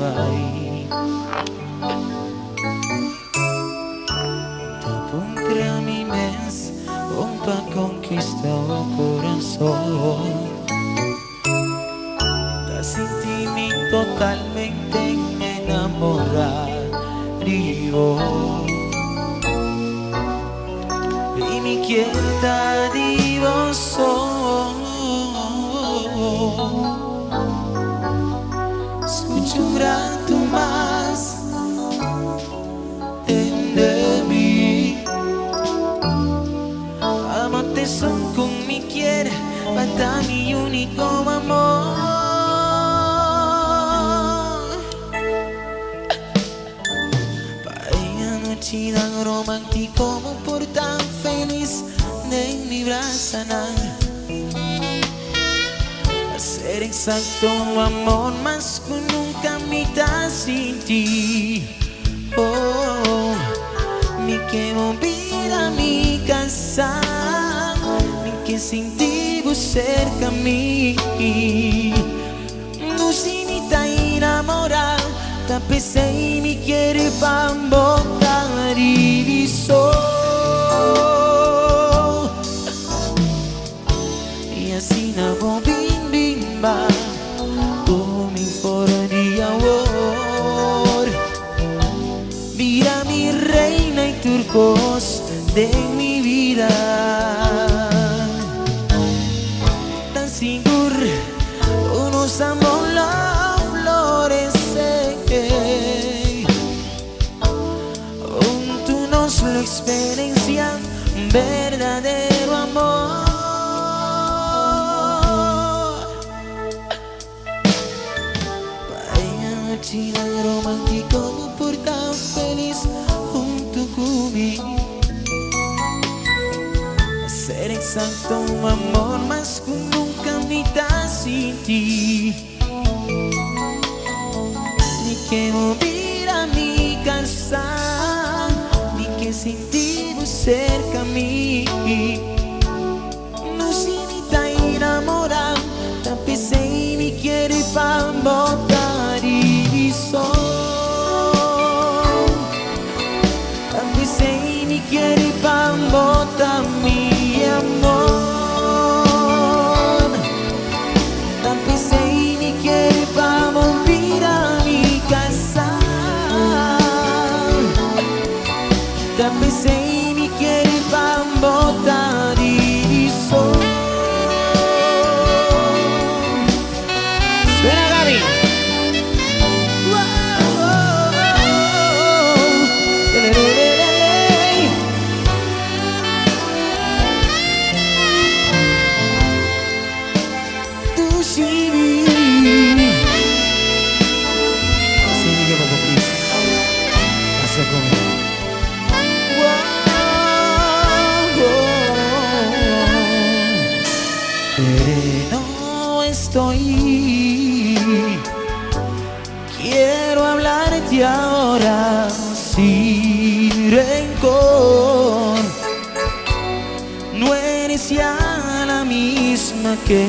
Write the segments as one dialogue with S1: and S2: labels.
S1: ahí. Te encontré a mi mes, pa' conquistar o corazón. Casi ti totalmente enamorado. Y mi quieta divoso escucho un rato más de mí. Amate son con mi quiera, basta mi único amor. Tan romántico, por tan feliz de mi brazo a ser exacto, amor, más que nunca mitad sin ti. Oh, ni que volver a mi casa, ni que sin ti voy cerca a mí. No si ni ta enamorada, ta pensei mi quiere bambotar y y así na vou bimba tu mi for de amor. Mira mi reina y turcos de mi vida, tan seguro unos amor la flores la experiencia, un verdadero amor. Vaya noche romántico, por tan feliz junto conmigo. A ser exacto, un amor, más que nunca mitad sin ti. Ni que volver a mi casa, que sin ti voy cerca a mí. No si ni ta enamorada, ta pensei mi quiere bambotar y son. Ta pensei mi quiere bambotar mi amor. Ta pensei mi quiere volver a mi casa. Ta pensei mi quiere bambotar y son. Suena Gaby. Tú sí vi. Así que poco please. Hacia conmigo. No estoy, quiero hablarte ahora sin rencor. No eres ya la misma que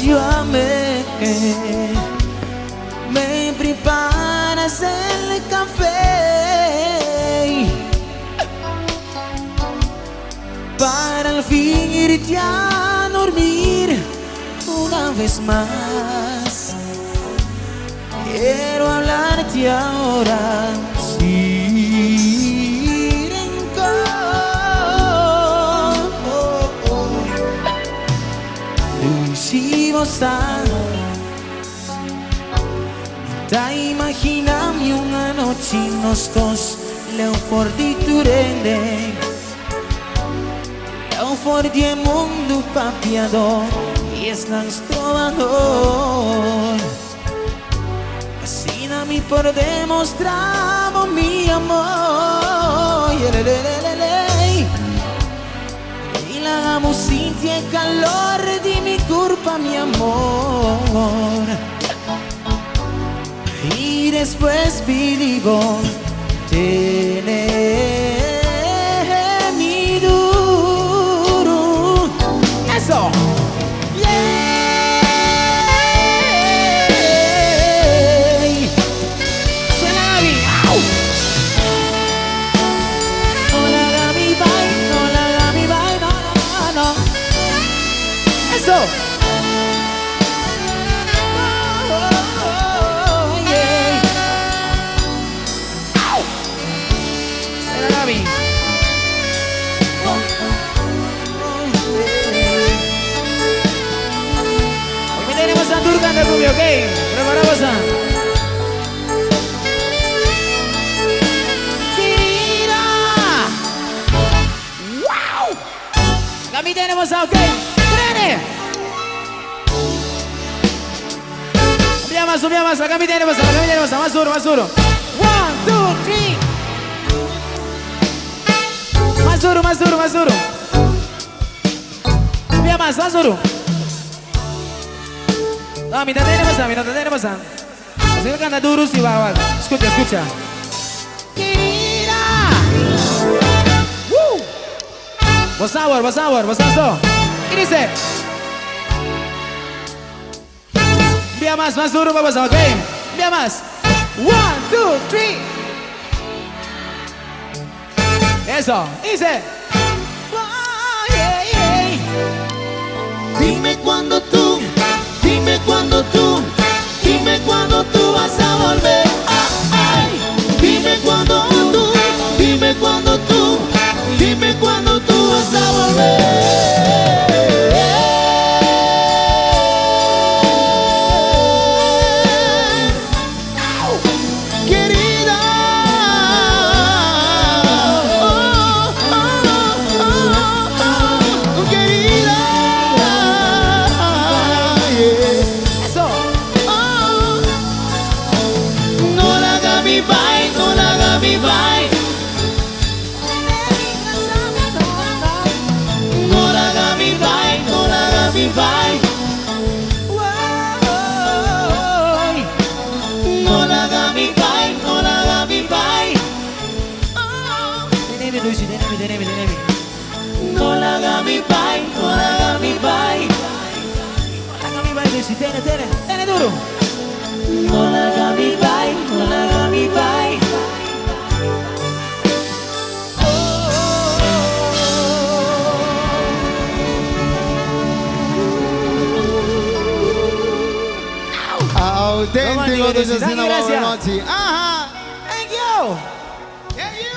S1: yo amé. Me preparas el café para al fin irte a dormir una vez más. Quiero hablarte ahora sin rencor. Si vos ta immaginami una noche nos dos le forditurende. For di mondo papiador y es nuestro valor. Así na mi por demostramos mi amor. Y la hagamos sin el calor de mi culpa, mi amor. Y después vivo tener mi duro. Eso. Yeah. tenemos a, ok. ¡Frene! Subía más, acá me tenemos a, más duro, más duro. 1, 2, 3. Más duro, más duro, más duro. Subía más duro. No, mira, tenemos a. Así que canta duro, sí, va. Escucha, escucha. Querida. What's up? ¿Qué dice? Envía más duro, vamos a, ok. Envía más. 1, 2, 3. Eso, dice.
S2: Dime cuándo tú vas a volver. Dime cuándo tú vas a volver. Querida, querida,
S1: Eso.
S2: no la haga mi bye, no la haga mi bye. No la haga mi bye, no la haga mi bye. No la haga mi bye, no la haga mi bye.
S1: Denemi, Luigi, denemi.
S2: No la haga mi bye, no la haga mi bye.
S1: Haga mi baile, Luigi, tiene duro.
S2: No la haga mi bye, no la haga mi bye.
S3: Auténtico,
S1: Gracias.
S3: Ajá.
S1: Thank you.
S3: Yeah, you.